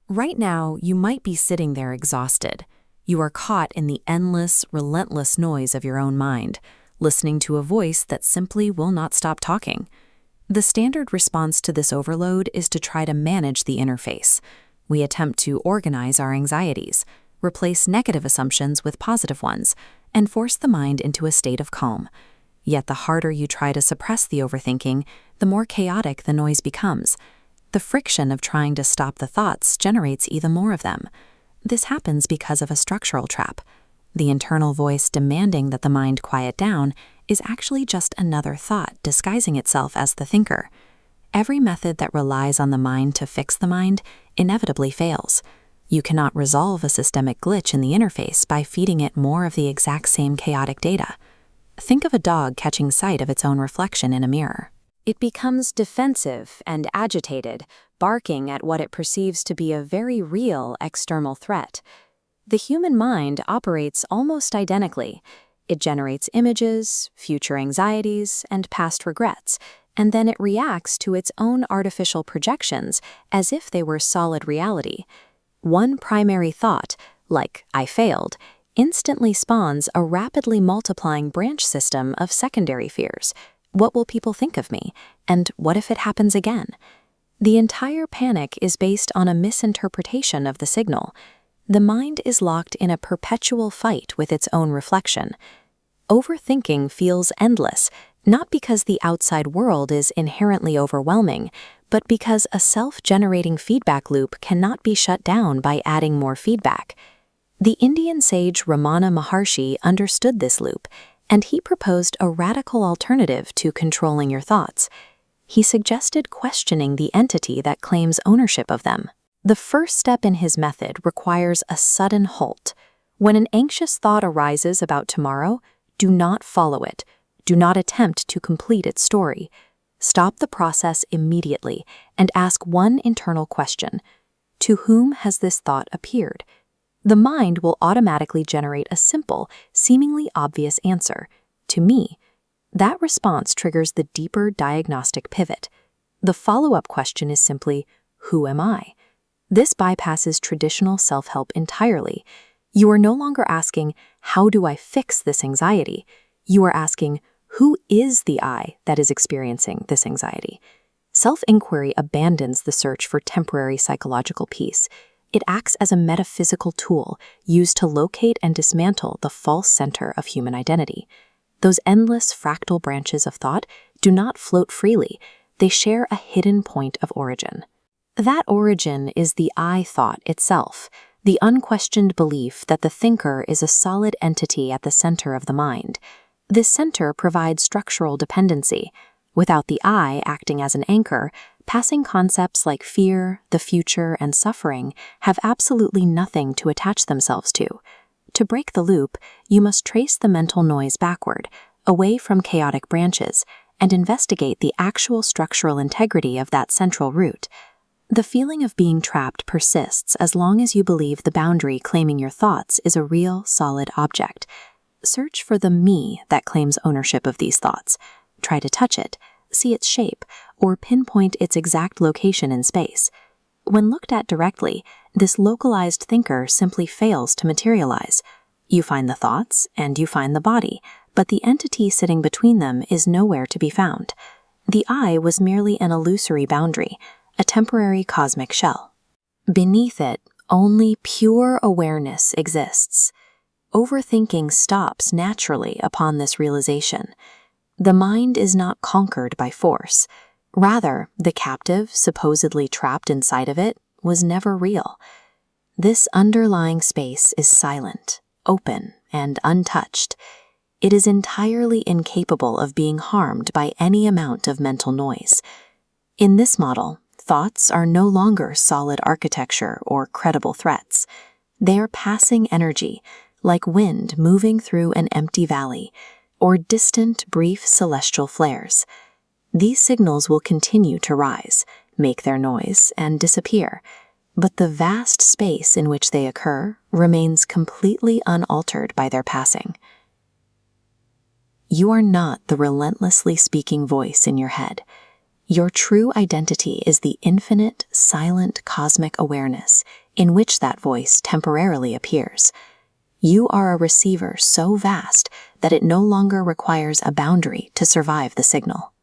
Right now, you might be sitting there exhausted. You are caught in the endless, relentless noise of your own mind, listening to a voice that simply will not stop talking. The standard response to this overload is to try to manage the interface. We attempt to organize our anxieties, replace negative assumptions with positive ones, and force the mind into a state of calm. Yet the harder you try to suppress the overthinking, the more chaotic the noise becomes. The friction of trying to stop the thoughts generates even more of them. This happens because of a structural trap. The internal voice demanding that the mind quiet down is actually just another thought disguising itself as the thinker. Every method that relies on the mind to fix the mind inevitably fails. You cannot resolve a systemic glitch in the interface by feeding it more of the exact same chaotic data. Think of a dog catching sight of its own reflection in a mirror. It becomes defensive and agitated, barking at what it perceives to be a very real external threat. The human mind operates almost identically. It generates images, future anxieties, and past regrets, and then it reacts to its own artificial projections as if they were solid reality. One primary thought, like "I failed," instantly spawns a rapidly multiplying branch system of secondary fears. What will people think of me? And what if it happens again? The entire panic is based on a misinterpretation of the signal. The mind is locked in a perpetual fight with its own reflection. Overthinking feels endless, not because the outside world is inherently overwhelming, but because a self-generating feedback loop cannot be shut down by adding more feedback. The Indian sage Ramana Maharshi understood this loop, and he proposed a radical alternative to controlling your thoughts. He suggested questioning the entity that claims ownership of them. The first step in his method requires a sudden halt. When an anxious thought arises about tomorrow, do not follow it. Do not attempt to complete its story. Stop the process immediately and ask one internal question. To whom has this thought appeared? The mind will automatically generate a simple, seemingly obvious answer. To me. That response triggers the deeper diagnostic pivot. The follow-up question is simply, who am I? This bypasses traditional self-help entirely. You are no longer asking, how do I fix this anxiety? You are asking, who is the I that is experiencing this anxiety? Self-inquiry abandons the search for temporary psychological peace. It acts as a metaphysical tool used to locate and dismantle the false center of human identity. Those endless fractal branches of thought do not float freely. They share a hidden point of origin. That origin is the I thought itself, the unquestioned belief that the thinker is a solid entity at the center of the mind. This center provides structural dependency. Without the I acting as an anchor, passing concepts like fear, the future, and suffering have absolutely nothing to attach themselves to. To break the loop, you must trace the mental noise backward, away from chaotic branches, and investigate the actual structural integrity of that central root. The feeling of being trapped persists as long as you believe the boundary claiming your thoughts is a real, solid object. Search for the me that claims ownership of these thoughts. Try to touch it, see its shape, or pinpoint its exact location in space. When looked at directly, this localized thinker simply fails to materialize. You find the thoughts, and you find the body, but the entity sitting between them is nowhere to be found. The I was merely an illusory boundary, a temporary cosmic shell. Beneath it, only pure awareness exists. Overthinking stops naturally upon this realization. The mind is not conquered by force. Rather, the captive, supposedly trapped inside of it, was never real. This underlying space is silent, open, and untouched. It is entirely incapable of being harmed by any amount of mental noise. In this model, thoughts are no longer solid architecture or credible threats. They are passing energy, like wind moving through an empty valley, or distant, brief celestial flares. These signals will continue to rise, make their noise, and disappear, but the vast space in which they occur remains completely unaltered by their passing. You are not the relentlessly speaking voice in your head. Your true identity is the infinite, silent cosmic awareness, in which that voice temporarily appears. You are a receiver so vast that it no longer requires a boundary to survive the signal.